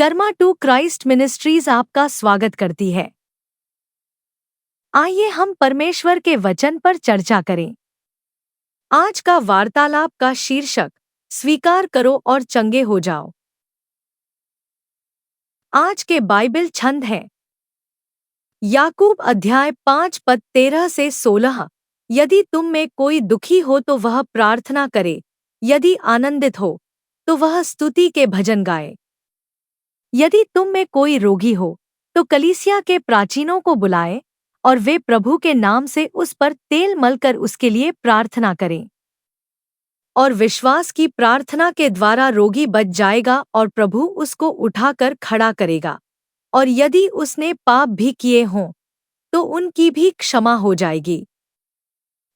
Karma to Christ ministries आपका स्वागत करती है। आइए हम परमेश्वर के वचन पर चर्चा करें। आज का वार्तालाप का शीर्षक स्वीकार करो और चंगे हो जाओ। आज के बाइबल छंद है याकूब अध्याय 5 पद 13 से 16। यदि तुम में कोई दुखी हो तो वह प्रार्थना करे, यदि आनंदित हो तो वह स्तुति के भजन गाए। यदि तुम में कोई रोगी हो तो कलीसिया के प्राचीनों को बुलाए और वे प्रभु के नाम से उस पर तेल मलकर उसके लिए प्रार्थना करें। और विश्वास की प्रार्थना के द्वारा रोगी बच जाएगा और प्रभु उसको उठाकर खड़ा करेगा। और यदि उसने पाप भी किए हों तो उनकी भी क्षमा हो जाएगी।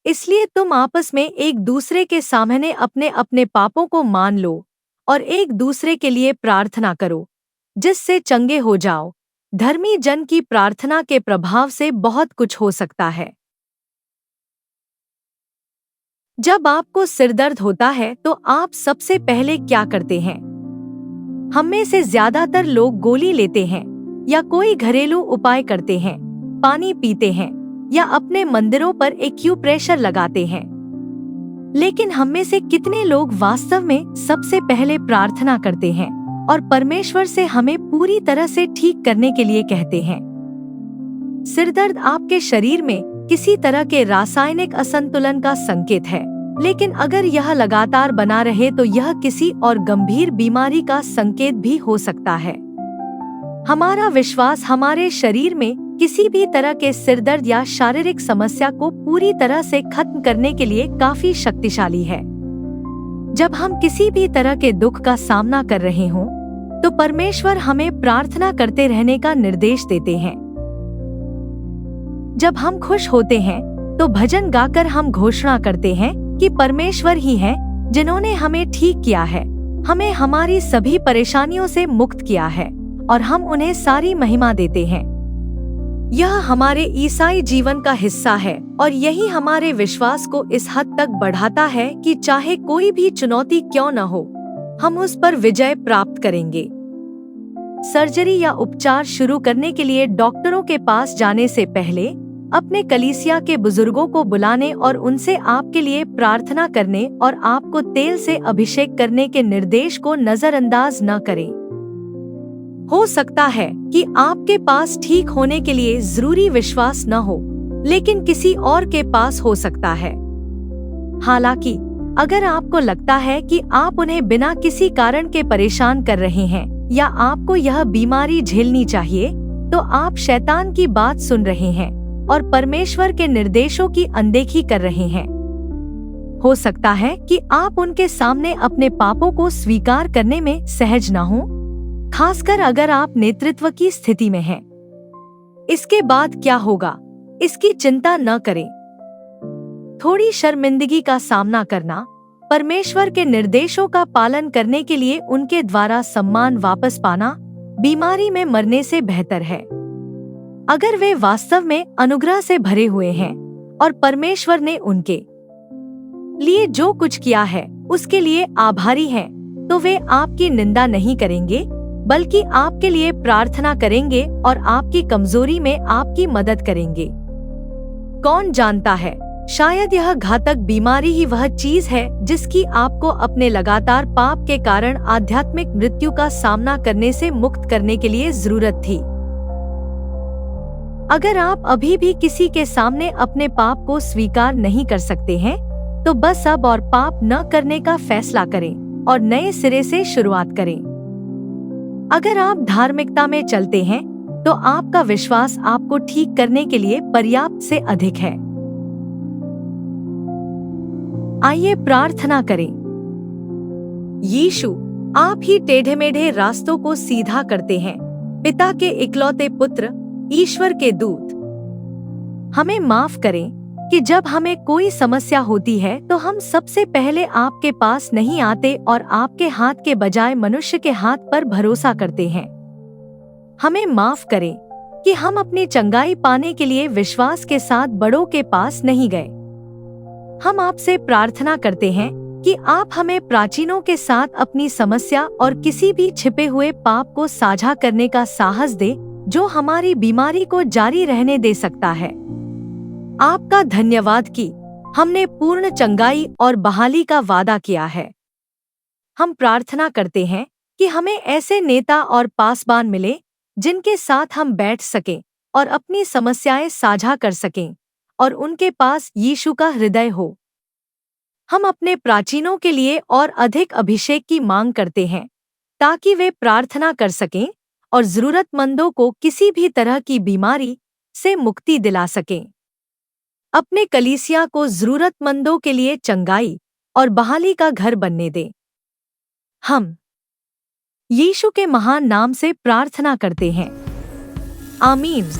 इसलिए तुम आपस में एक दूसरे के सामने अपने अपने पापों को मान लो और एक दूसरे के लिए प्रार्थना करो, जिससे चंगे हो जाओ। धर्मी जन की प्रार्थना के प्रभाव से बहुत कुछ हो सकता है। जब आपको सिरदर्द होता है तो आप सबसे पहले क्या करते हैं? हम में से ज्यादातर लोग गोली लेते हैं या कोई घरेलू उपाय करते हैं, पानी पीते हैं या अपने मंदिरों पर एक्यूप्रेशर लगाते हैं। लेकिन हम में से कितने लोग वास्तव में सबसे पहले प्रार्थना करते हैं और परमेश्वर से हमें पूरी तरह से ठीक करने के लिए कहते हैं? सिरदर्द आपके शरीर में किसी तरह के रासायनिक असंतुलन का संकेत है, लेकिन अगर यह लगातार बना रहे तो यह किसी और गंभीर बीमारी का संकेत भी हो सकता है। हमारा विश्वास हमारे शरीर में किसी भी तरह के सिरदर्द या शारीरिक समस्या को पूरी तरह से खत्म करने के लिए काफी शक्तिशाली है। जब हम किसी भी तरह के दुख का सामना कर रहे हों, तो परमेश्वर हमें प्रार्थना करते रहने का निर्देश देते हैं। जब हम खुश होते हैं तो भजन गाकर हम घोषणा करते हैं कि परमेश्वर ही है जिन्होंने हमें ठीक किया है, हमें हमारी सभी परेशानियों से मुक्त किया है और हम उन्हें सारी महिमा देते हैं। यह हमारे ईसाई जीवन का हिस्सा है और यही हमारे विश्वास को इस हद तक बढ़ाता है कि चाहे कोई भी चुनौती क्यों न हो, हम उस पर विजय प्राप्त करेंगे। सर्जरी या उपचार शुरू करने के लिए डॉक्टरों के पास जाने से पहले अपने कलीसिया के बुजुर्गों को बुलाने और उनसे आपके लिए प्रार्थना करने और आपको तेल से अभिषेक करने के निर्देश को नजरअंदाज न करें। हो सकता है कि आपके पास ठीक होने के लिए जरूरी विश्वास न हो, लेकिन किसी और के पास हो सकता है। हालांकि अगर आपको लगता है कि आप उन्हें बिना किसी कारण के परेशान कर रहे हैं या आपको यह बीमारी झेलनी चाहिए, तो आप शैतान की बात सुन रहे हैं और परमेश्वर के निर्देशों की अनदेखी कर रहे हैं। हो सकता है कि आप उनके सामने अपने पापों को स्वीकार करने में सहज न हों, खासकर अगर आप नेतृत्व की स्थिति में हैं। इसके बाद क्या होगा, इसकी चिंता न करें। थोड़ी शर्मिंदगी का सामना करना, परमेश्वर के निर्देशों का पालन करने के लिए उनके द्वारा सम्मान वापस पाना, बीमारी में मरने से बेहतर है। अगर वे वास्तव में अनुग्रह से भरे हुए हैं और परमेश्वर ने उनके लिए जो कुछ किया है उसके लिए आभारी हैं, तो वे आपकी निंदा नहीं करेंगे, बल्कि आपके लिए प्रार्थना करेंगे और आपकी कमजोरी में आपकी मदद करेंगे। कौन जानता है, शायद यह घातक बीमारी ही वह चीज है जिसकी आपको अपने लगातार पाप के कारण आध्यात्मिक मृत्यु का सामना करने से मुक्त करने के लिए जरूरत थी। अगर आप अभी भी किसी के सामने अपने पाप को स्वीकार नहीं कर सकते हैं, तो बस अब और पाप न करने का फैसला करें और नए सिरे से शुरुआत करें। अगर आप धार्मिकता में चलते हैं, तो आपका विश्वास आपको ठीक करने के लिए पर्याप्त से अधिक है। आइए प्रार्थना करें। यीशु, आप ही टेढ़े मेढ़े रास्तों को सीधा करते हैं। पिता के इकलौते पुत्र, ईश्वर के दूत, हमें माफ करें कि जब हमें कोई समस्या होती है तो हम सबसे पहले आपके पास नहीं आते और आपके हाथ के बजाय मनुष्य के हाथ पर भरोसा करते हैं। हमें माफ करें कि हम अपनी चंगाई पाने के लिए विश्वास के साथ बड़ों के पास नहीं गए। हम आपसे प्रार्थना करते हैं कि आप हमें प्राचीनों के साथ अपनी समस्या और किसी भी छिपे हुए पाप को साझा करने का साहस दे जो हमारी बीमारी को जारी रहने दे सकता है। आपका धन्यवाद कि हमने पूर्ण चंगाई और बहाली का वादा किया है। हम प्रार्थना करते हैं कि हमें ऐसे नेता और पासबान मिले जिनके साथ हम बैठ सकें और अपनी समस्याएं साझा कर सकें और उनके पास यीशु का हृदय हो। हम अपने प्राचीनों के लिए और अधिक अभिषेक की मांग करते हैं ताकि वे प्रार्थना कर सकें और जरूरतमंदों को किसी भी तरह की बीमारी से मुक्ति दिला सकें। अपने कलीसिया को जरूरतमंदों के लिए चंगाई और बहाली का घर बनने दें। हम यीशु के महान नाम से प्रार्थना करते हैं। आमीन।